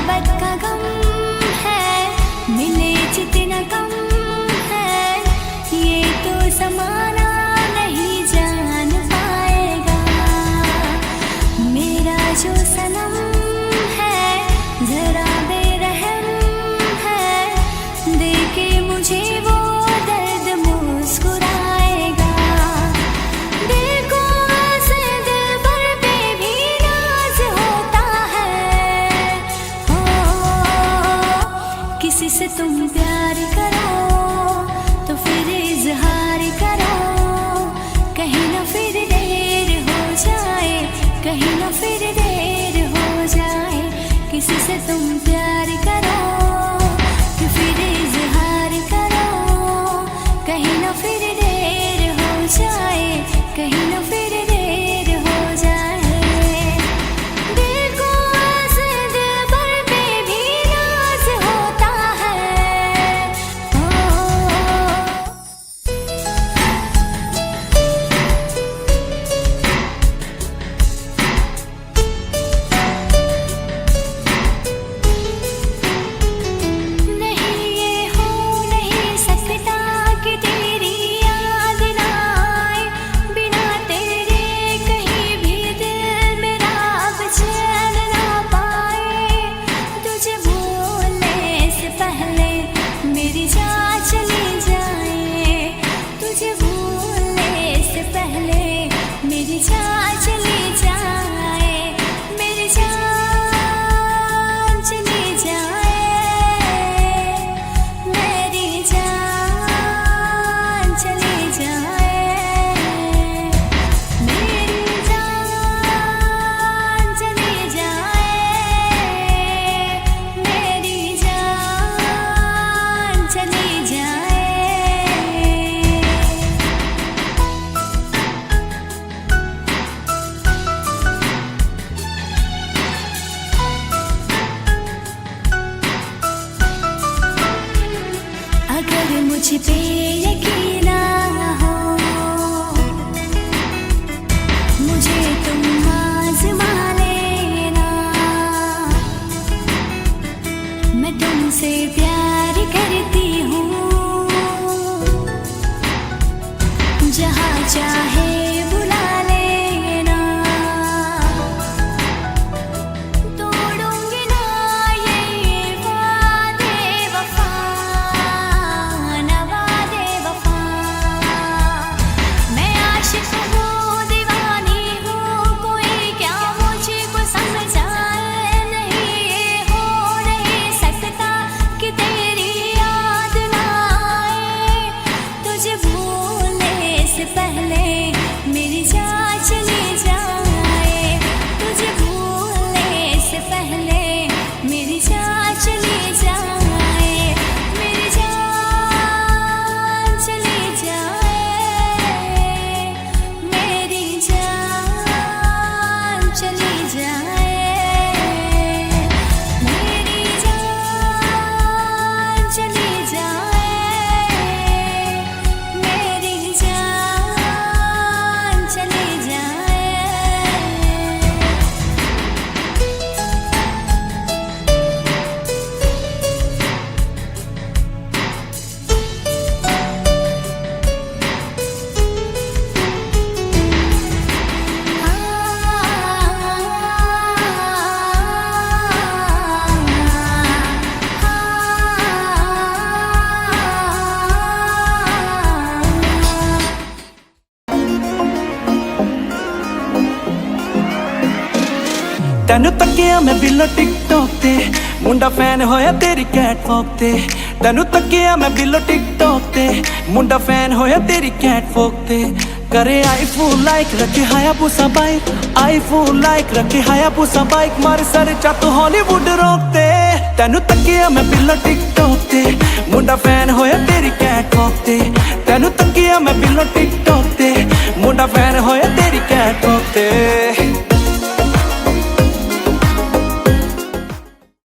मोहब्बत का गम है, मिले जितना कम है, ये तो ज़माना नहीं जान पाएगा। मेरा जो सनम है जरा बेरहम है, देखे मुझे वो दर्द मुस्कुराएगा। दिल को ऐसे दिलबर पे भी नाज होता है। हो किसी से तुम प्यार करो तो फिर इजहार करो, कहीं ना फिर देर हो जाए, कहीं ना फिर देर हो जाए। किसी से तुम प्यार करो तो फिर इजहार करो, कहीं ना फिर देर हो जाए, कहीं ना फिर देर हो जाए। दिल को ऐसे दिलबर पे भी नाज होता है। नहीं ये हो नहीं सकता कि तेरी याद ना आए, बिना तेरे कहीं भी दिल मेरा अब चैन ना पाए। तुझे भूलने से पहले मेरी जान चली जाए, तुझे भूलने से पहले मेरी जान चली जाए, मेरी जान चली जाए, मेरी जान चली जाए, मेरी जान चली जाए, मेरी जान चली जाए। अगर मुझ पे यकीन ना हो, मुझे तुम आज़मा लेना। मैं तुमसे प्यार करती हूँ, जहाँ चाहे बुला लेना। तोड़ूंगी ना ये वादे वफा, ना वादे वफा। मैं आशिक हूँ, दीवानी हूँ, कोई क्या मुझको समझाए। नहीं ये हो नहीं सकता कि तेरी याद ना आए, तुझे भूलने से पहले मेरी जान चली जाए, तुझे भूलने से पहले मेरी जान चली जाए, मेरी जान चली जाए, मेरी जान चली जाए, मेरी जान चली जाए, मेरी जान चली जाए। ਤੈਨੂੰ ਤੱਕਿਆ ਮੈਂ ਬਿੱਲੋ ਟਿਕਟੌਕ ਤੇ, ਮੁੰਡਾ ਫੈਨ ਹੋਇਆ ਤੇਰੀ ਕੈਟਵੌਕ ਤੇ। ਤੈਨੂੰ ਤੱਕਿਆ ਮੈਂ ਬਿੱਲੋ ਟਿਕਟੌਕ ਤੇ, ਮੁੰਡਾ ਫੈਨ ਹੋਇਆ ਤੇਰੀ ਕੈਟਵੌਕ ਤੇ। करे आईफोन लाइक रखे हायाबुसा बाइक, आईफोन लाइक रखे हायाबुसा बाइक। मार सर चत हॉलीवुड रोकते, तैनू तकिया मैं बिल्लो टिकटॉक ते, मुंडा फैन होया तेरी कैटवॉक ते। तैनू तकिया मैं बिल्लो टिकटॉक ते, मुंडा फैन होया